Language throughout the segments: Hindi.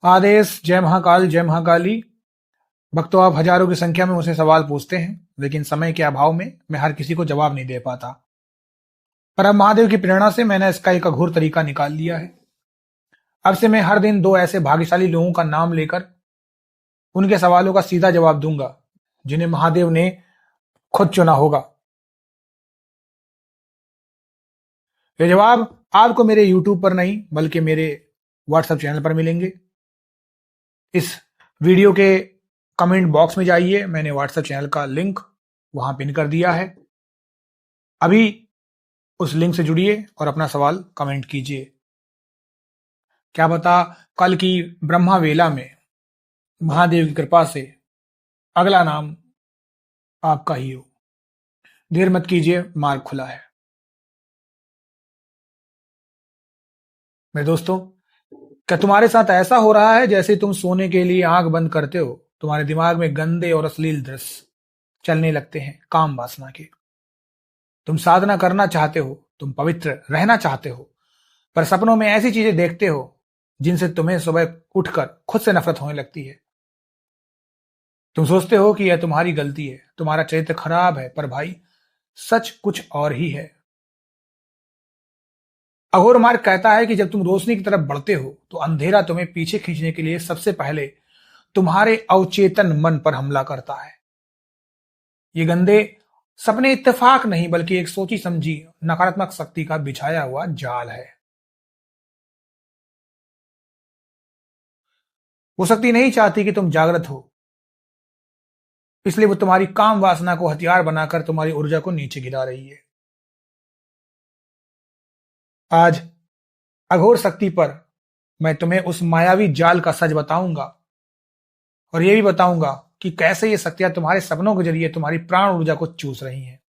आदेश। जय महाकाल, जय महाकाली। भक्तों, आप हजारों की संख्या में मुझसे सवाल पूछते हैं, लेकिन समय के अभाव में मैं हर किसी को जवाब नहीं दे पाता। पर अब महादेव की प्रेरणा से मैंने इसका एक अघोर तरीका निकाल लिया है। अब से मैं हर दिन दो ऐसे भाग्यशाली लोगों का नाम लेकर उनके सवालों का सीधा जवाब दूंगा, जिन्हें महादेव ने खुद चुना होगा। ये जवाब आपको मेरे YouTube पर नहीं, बल्कि मेरे WhatsApp चैनल पर मिलेंगे। इस वीडियो के कमेंट बॉक्स में जाइए, मैंने WhatsApp चैनल का लिंक वहां पिन कर दिया है। अभी उस लिंक से जुड़िए और अपना सवाल कमेंट कीजिए। क्या पता कल की ब्रह्मा वेला में महादेव की कृपा से अगला नाम आपका ही हो। देर मत कीजिए, मार्ग खुला है। मेरे दोस्तों, क्या तुम्हारे साथ ऐसा हो रहा है जैसे तुम सोने के लिए आंख बंद करते हो, तुम्हारे दिमाग में गंदे और अश्लील दृश्य चलने लगते हैं, काम वासना के। तुम साधना करना चाहते हो, तुम पवित्र रहना चाहते हो, पर सपनों में ऐसी चीजें देखते हो जिनसे तुम्हें सुबह उठकर खुद से नफरत होने लगती है। तुम सोचते हो कि यह तुम्हारी गलती है, तुम्हारा चरित्र खराब है, पर भाई सच कुछ और ही है। अघोर मार्ग कहता है कि जब तुम रोशनी की तरफ बढ़ते हो तो अंधेरा तुम्हें पीछे खींचने के लिए सबसे पहले तुम्हारे अवचेतन मन पर हमला करता है। ये गंदे सपने इत्तेफाक नहीं, बल्कि एक सोची समझी नकारात्मक शक्ति का बिछाया हुआ जाल है। वो शक्ति नहीं चाहती कि तुम जागृत हो, इसलिए वो तुम्हारी काम वासना को हथियार बनाकर तुम्हारी ऊर्जा को नीचे गिरा रही है। आज अघोर शक्ति पर मैं तुम्हें उस मायावी जाल का सच बताऊंगा, और यह भी बताऊंगा कि कैसे ये शक्तियां तुम्हारे सपनों के जरिए तुम्हारी प्राण ऊर्जा को चूस रही हैं।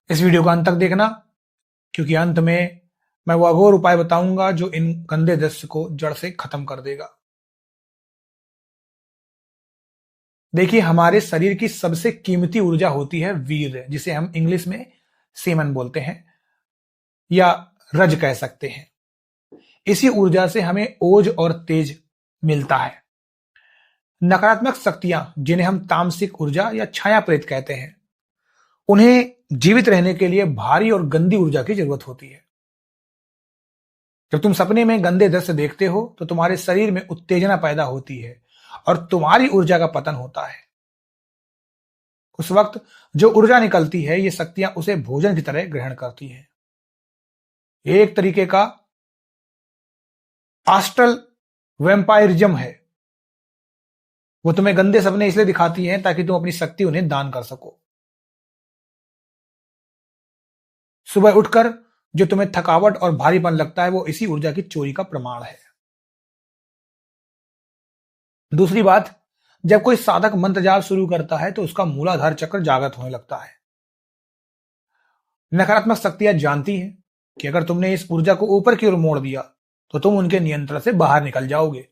इस वीडियो को अंत तक देखना, क्योंकि अंत में मैं वो अघोर उपाय बताऊंगा जो इन गंदे दृश्य को जड़ से खत्म कर देगा। देखिए, हमारे शरीर की सबसे कीमती ऊर्जा होती है वीर्य, जिसे हम इंग्लिश में सेमन बोलते हैं या रज कह सकते हैं। इसी ऊर्जा से हमें ओज और तेज मिलता है। नकारात्मक शक्तियां, जिन्हें हम तामसिक ऊर्जा या छाया प्रेत कहते हैं, उन्हें जीवित रहने के लिए भारी और गंदी ऊर्जा की जरूरत होती है। जब तुम सपने में गंदे दृश्य देखते हो तो तुम्हारे शरीर में उत्तेजना पैदा होती है और तुम्हारी ऊर्जा का पतन होता है। उस वक्त जो ऊर्जा निकलती है, ये शक्तियां उसे भोजन की तरह ग्रहण करती हैं। एक तरीके का आस्ट्रल वैम्पायरिज्म है। वो तुम्हें गंदे सपने इसलिए दिखाती हैं ताकि तुम अपनी शक्ति उन्हें दान कर सको। सुबह उठकर जो तुम्हें थकावट और भारीपन लगता है, वो इसी ऊर्जा की चोरी का प्रमाण है। दूसरी बात, जब कोई साधक मंत्र जाप शुरू करता है तो उसका मूलाधार चक्र जागृत होने लगता है। नकारात्मक शक्तियां जानती हैं कि अगर तुमने इस ऊर्जा को ऊपर की ओर मोड़ दिया तो तुम उनके नियंत्रण से बाहर निकल जाओगे।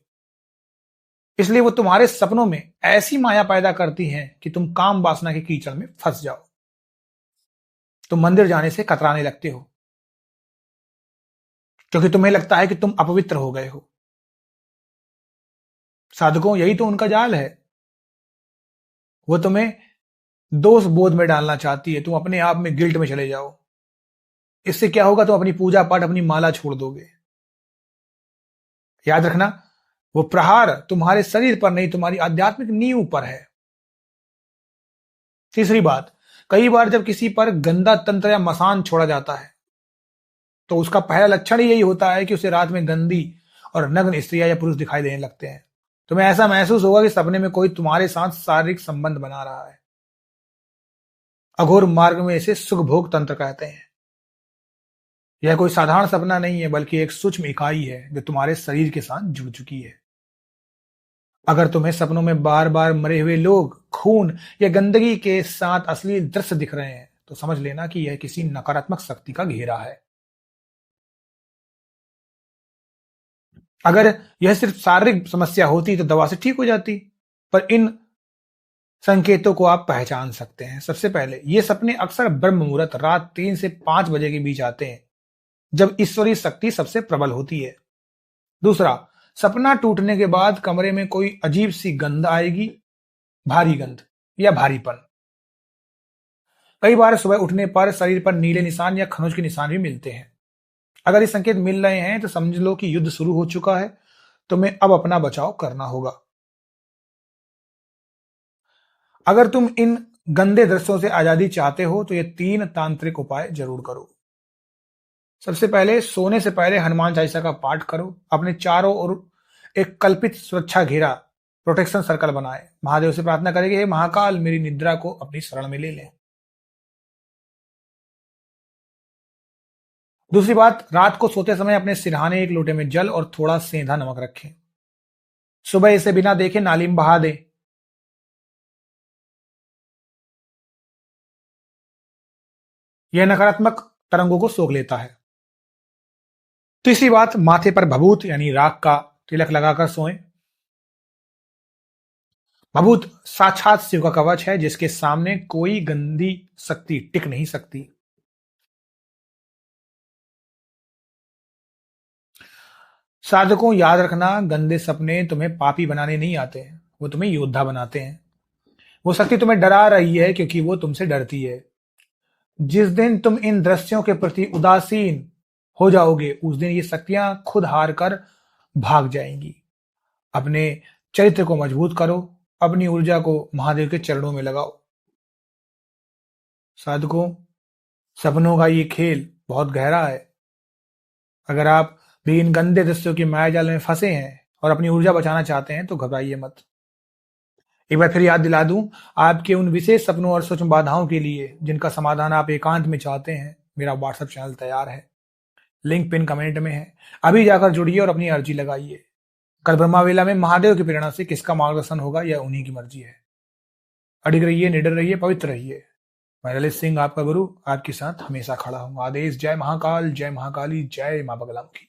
इसलिए वो तुम्हारे सपनों में ऐसी माया पैदा करती हैं कि तुम काम वासना के कीचड़ में फंस जाओ। तुम मंदिर जाने से कतराने लगते हो, क्योंकि तुम्हें लगता है कि तुम अपवित्र हो गए हो। साधकों, यही तो उनका जाल है। वो तुम्हें दोष बोध में डालना चाहती है, तुम अपने आप में गिल्ट में चले जाओ। इससे क्या होगा, तुम अपनी पूजा पाठ, अपनी माला छोड़ दोगे। याद रखना, वो प्रहार तुम्हारे शरीर पर नहीं, तुम्हारी आध्यात्मिक नींव पर है। तीसरी बात, कई बार जब किसी पर गंदा तंत्र या मसान छोड़ा जाता है तो उसका पहला लक्षण ही यही होता है कि उसे रात में गंदी और नग्न स्त्रियां या पुरुष दिखाई देने लगते हैं। तुम्हें ऐसा महसूस होगा कि सपने में कोई तुम्हारे साथ शारीरिक संबंध बना रहा है। अघोर मार्ग में इसे सुख भोग तंत्र कहते हैं। यह कोई साधारण सपना नहीं है, बल्कि एक सूक्ष्म इकाई है जो तुम्हारे शरीर के साथ जुड़ चुकी है। अगर तुम्हें सपनों में बार बार मरे हुए लोग, खून या गंदगी के साथ अश्लील दृश्य दिख रहे हैं, तो समझ लेना कि यह किसी नकारात्मक शक्ति का घेरा है। अगर यह सिर्फ शारीरिक समस्या होती तो दवा से ठीक हो जाती, पर इन संकेतों को आप पहचान सकते हैं। सबसे पहले, ये सपने अक्सर ब्रह्म मुहूर्त रात 3 से 5 बजे के बीच आते हैं, जब ईश्वरीय शक्ति सबसे प्रबल होती है। दूसरा, सपना टूटने के बाद कमरे में कोई अजीब सी गंध आएगी, भारी गंध या भारीपन। कई बार सुबह उठने पर शरीर पर नीले निशान या खरोंच के निशान भी मिलते हैं। अगर ये संकेत मिल रहे हैं तो समझ लो कि युद्ध शुरू हो चुका है, तुम्हें अब अपना बचाव करना होगा। अगर तुम इन गंदे दृश्यों से आजादी चाहते हो तो ये 3 तांत्रिक उपाय जरूर करो। सबसे पहले, सोने से पहले हनुमान चालीसा का पाठ करो। अपने चारों ओर एक कल्पित सुरक्षा घेरा, प्रोटेक्शन सर्कल बनाए। महादेव से प्रार्थना करें कि हे महाकाल, मेरी निद्रा को अपनी शरण में ले लें। दूसरी बात, रात को सोते समय अपने सिरहाने एक लोटे में जल और थोड़ा सेंधा नमक रखें। सुबह इसे बिना देखे नाली में बहा दें। यह नकारात्मक तरंगों को सोख लेता है। तीसरी बात, माथे पर भभूत यानी राख का तिलक लगाकर सोएं। भभूत साक्षात शिव का कवच है, जिसके सामने कोई गंदी शक्ति टिक नहीं सकती। साधकों, याद रखना, गंदे सपने तुम्हें पापी बनाने नहीं आते हैं, वो तुम्हें योद्धा बनाते हैं। वो शक्ति तुम्हें डरा रही है क्योंकि वो तुमसे डरती है। जिस दिन तुम इन दृश्यों के प्रति उदासीन हो जाओगे, उस दिन ये शक्तियां खुद हार कर भाग जाएंगी। अपने चरित्र को मजबूत करो, अपनी ऊर्जा को महादेव के चरणों में लगाओ। साधकों, सपनों का ये खेल बहुत गहरा है। अगर आप भी इन गंदे दृश्यों की मायाजाल में फंसे हैं और अपनी ऊर्जा बचाना चाहते हैं तो घबराइए मत। एक बार फिर याद दिला दूं, आपके उन विशेष सपनों और सूक्ष्म बाधाओं के लिए जिनका समाधान आप एकांत में चाहते हैं, मेरा व्हाट्सएप चैनल तैयार है। लिंक पिन कमेंट में है। अभी जाकर जुड़िए और अपनी अर्जी लगाइए। कल ब्रह्मावेला में महादेव की प्रेरणा से किसका मार्गदर्शन होगा, यह उन्हीं की मर्जी है। अडिग रहिए, निडर रहिए, पवित्र रहिए। मैं ललित सिंह, आपका गुरु, आपके साथ हमेशा खड़ा हूं। आदेश, जय महाकाल, जय महाकाली, जय मां बगलामुखी।